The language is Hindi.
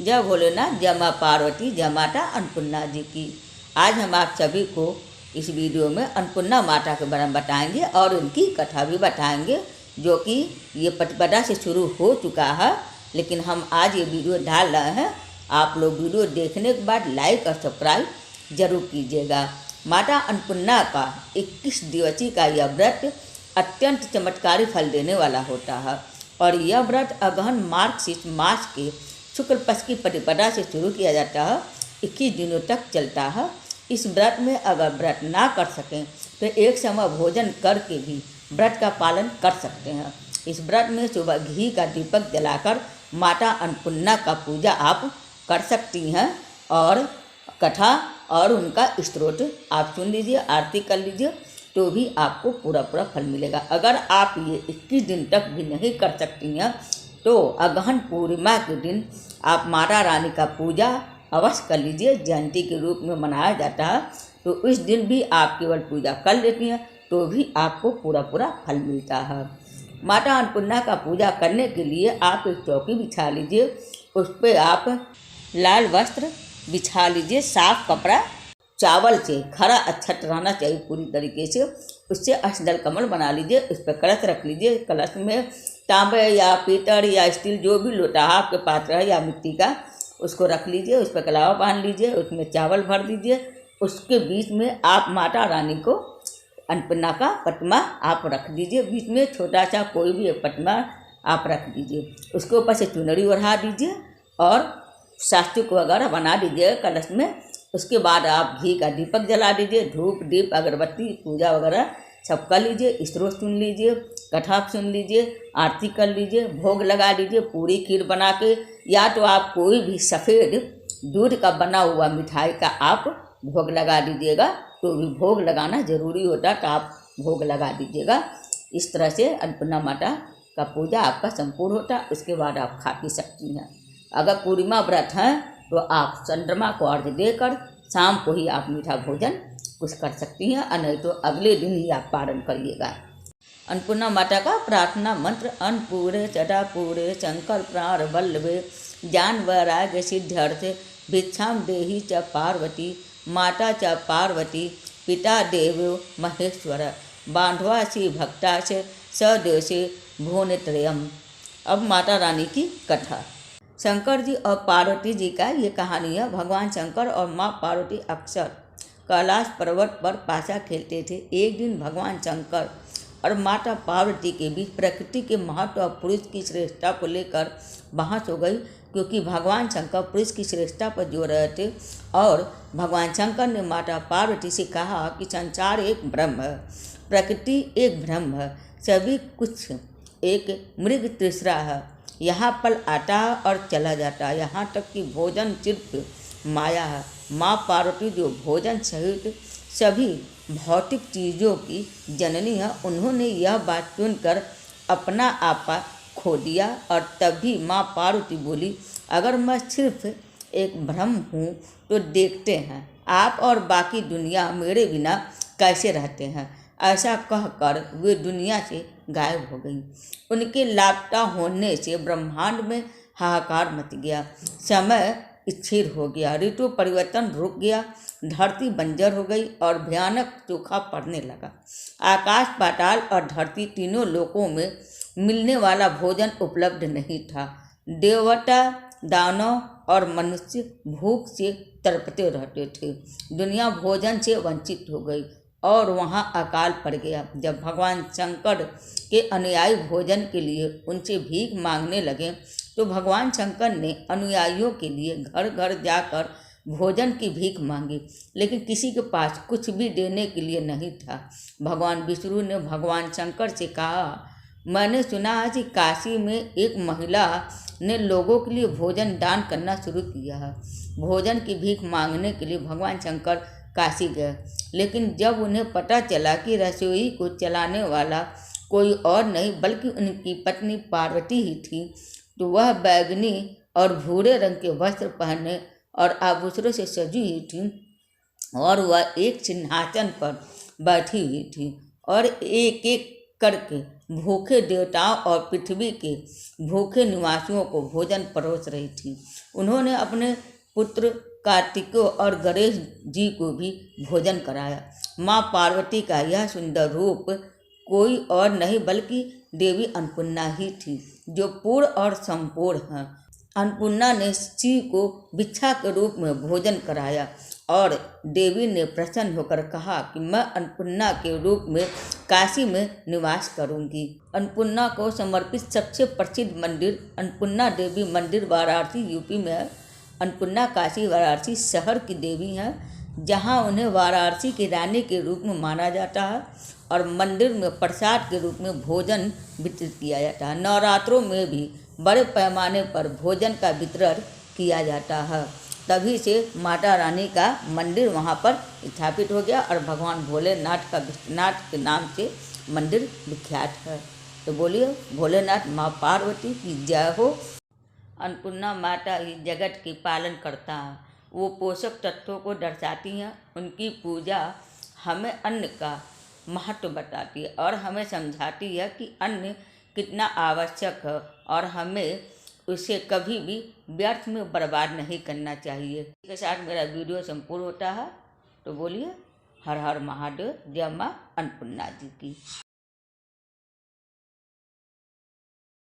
जय भोलेनाथ, जय माँ पार्वती, जय माता अन्नपूर्णा जी की। आज हम आप सभी को इस वीडियो में अन्नपूर्णा माता के बारे में बताएंगे और उनकी कथा भी बताएंगे, जो कि ये प्रतिपदा से शुरू हो चुका है, लेकिन हम आज ये वीडियो डाल रहे हैं। आप लोग वीडियो देखने के बाद लाइक और सब्सक्राइब जरूर कीजिएगा। माता अन्नपूर्णा का 21 दिवसीय का यह व्रत अत्यंत चमत्कारी फल देने वाला होता है और यह व्रत अगहन मार्गशीर्ष मास के शुक्ल पक्ष की प्रतिपदा से शुरू किया जाता है। 21 दिनों तक चलता है। इस व्रत में अगर व्रत ना कर सकें तो एक समय भोजन करके भी व्रत का पालन कर सकते हैं। इस व्रत में सुबह घी का दीपक जलाकर माता अन्नपूर्णा का पूजा आप कर सकती हैं और कथा और उनका स्तोत्र आप सुन लीजिए, आरती कर लीजिए, तो भी आपको पूरा फल मिलेगा। अगर आप ये 21 दिन तक भी नहीं कर सकती हैं तो अगहन पूर्णिमा के दिन आप माता रानी का पूजा अवश्य कर लीजिए। जयंती के रूप में मनाया जाता है, तो इस दिन भी आप केवल पूजा कर लेती हैं तो भी आपको पूरा फल मिलता है। माता अन्नपूर्णा का पूजा करने के लिए आप एक चौकी बिछा लीजिए, उस पर आप लाल वस्त्र बिछा लीजिए, साफ कपड़ा चावल से खरा अक्षत रहना चाहिए पूरी तरीके से। उससे अष्टदल कमल बना लीजिए, उस पर कलश रख लीजिए। कलश में तांबे या पीतल या स्टील जो भी लोटा आपके पास रहे या मिट्टी का, उसको रख लीजिए। उस पर कलावा बांध लीजिए, उसमें चावल भर दीजिए। उसके बीच में आप माता रानी को अन्नपूर्णा का प्रतिमा आप रख दीजिए। बीच में छोटा सा कोई भी एक प्रतिमा आप रख दीजिए। उसके ऊपर से चुनरी ओढ़ा दीजिए और सास्तुक वगैरह बना दीजिए कलश में। उसके बाद आप घी का दीपक जला दीजिए, धूप दीप अगरबत्ती पूजा वगैरह सब कर लीजिए। स्तोत्र सुन लीजिए, कथा सुन लीजिए, आरती कर लीजिए, भोग लगा दीजिए। पूरी खीर बना के या तो आप कोई भी सफ़ेद दूध का बना हुआ मिठाई का आप भोग लगा दीजिएगा, तो भी भोग लगाना ज़रूरी होता, तो आप भोग लगा दीजिएगा। इस तरह से अन्नपूर्णा माता का पूजा आपका संपूर्ण होता। उसके बाद आप खा पी सकती हैं। अगर पूर्णिमा व्रत हैं तो आप चंद्रमा को अर्घ्य देकर शाम को ही आप मीठा भोजन कुछ कर सकती हैं, और नहीं तो अगले दिन ही आप पारण करिएगा। अन्नपूर्णा माता का प्रार्थना मंत्र: अन्नपूरे चटापूरे शंकर प्राण वल्लभे ज्ञान वैराग्य सिद्ध्यर्थे भिक्षाम देहि च पार्वती माता च पार्वती पिता देवो महेश्वर बांधवा से भक्ता से सदेशे भुवनत्रयम्। अब माता रानी की कथा। शंकर जी और पार्वती जी का ये कहानी है। भगवान शंकर और माँ पार्वती अक्सर कैलाश पर्वत पर पाशा खेलते थे। एक दिन भगवान शंकर और माता पार्वती के बीच प्रकृति के महत्व और पुरुष की श्रेष्ठता को लेकर बहस हो गई, क्योंकि भगवान शंकर पुरुष की श्रेष्ठता पर जोर रहे थे और भगवान शंकर ने माता पार्वती से कहा कि संसार एक ब्रह्म है, प्रकृति एक ब्रह्म है, सभी कुछ एक मृग तीसरा है। यहाँ पल आता है और चला जाता है, यहाँ तक कि भोजन सिर्फ माया है। माँ पार्वती जो भोजन सहित सभी भौतिक चीज़ों की जननी है, उन्होंने यह बात सुनकर अपना आपा खो दिया और तभी माँ पार्वती बोली, अगर मैं सिर्फ एक भ्रम हूँ तो देखते हैं आप और बाकी दुनिया मेरे बिना कैसे रहते हैं। ऐसा कहकर वे दुनिया से गायब हो गई। उनके लापता होने से ब्रह्मांड में हाहाकार मच गया। समय स्थिर हो गया, ऋतु परिवर्तन रुक गया, धरती बंजर हो गई और भयानक सूखा पड़ने लगा। आकाश पाताल और धरती तीनों लोकों में मिलने वाला भोजन उपलब्ध नहीं था। देवता दानव और मनुष्य भूख से तड़पते रहते थे। दुनिया भोजन से वंचित हो गई और वहाँ अकाल पड़ गया। जब भगवान शंकर के अनुयायी भोजन के लिए उनसे भीख मांगने लगे तो भगवान शंकर ने अनुयायियों के लिए घर घर जाकर भोजन की भीख मांगी, लेकिन किसी के पास कुछ भी देने के लिए नहीं था। भगवान विष्णु ने भगवान शंकर से कहा, मैंने सुना है कि काशी में एक महिला ने लोगों के लिए भोजन दान करना शुरू किया है। भोजन की भीख मांगने के लिए भगवान शंकर काशी गए, लेकिन जब उन्हें पता चला कि रसोई को चलाने वाला कोई और नहीं बल्कि उनकी पत्नी पार्वती ही थी, तो वह बैगनी और भूरे रंग के वस्त्र पहने और आभूषणों से सजी हुई थी और वह एक सिंहासन पर बैठी हुई थी और एक एक करके भूखे देवताओं और पृथ्वी के भूखे निवासियों को भोजन परोस रही थी। उन्होंने अपने पुत्र कार्तिकेय और गणेश जी को भी भोजन कराया। माँ पार्वती का यह सुंदर रूप कोई और नहीं बल्कि देवी अन्नपूर्णा ही थी, जो पूर्ण और संपूर्ण है। अन्नपूर्णा ने शिव को भिक्षा के रूप में भोजन कराया और देवी ने प्रसन्न होकर कहा कि मैं अन्नपूर्णा के रूप में काशी में निवास करूंगी। अन्नपूर्णा को समर्पित सबसे प्रसिद्ध मंदिर अन्नपूर्णा देवी मंदिर वाराणसी यूपी में है। अन्नपूर्णा काशी वाराणसी शहर की देवी हैं, जहां उन्हें वाराणसी की रानी के रूप में माना जाता है और मंदिर में प्रसाद के रूप में भोजन वितरित किया जाता है। नवरात्रों में भी बड़े पैमाने पर भोजन का वितरण किया जाता है। तभी से माता रानी का मंदिर वहाँ पर स्थापित हो गया और भगवान भोलेनाथ का विश्वनाथ के नाम से मंदिर विख्यात है। तो बोलिए भोलेनाथ माँ पार्वती की जय हो। अन्नपूर्णा माता ही जगत की पालन करता है। वो पोषक तत्वों को दर्शाती हैं। उनकी पूजा हमें अन्न का महत्व बताती है और हमें समझाती है कि अन्न कितना आवश्यक है और हमें उसे कभी भी व्यर्थ में बर्बाद नहीं करना चाहिए। इसके साथ मेरा वीडियो संपूर्ण होता है। तो बोलिए हर हर महादेव, जय माँ अन्नपूर्णा जी की।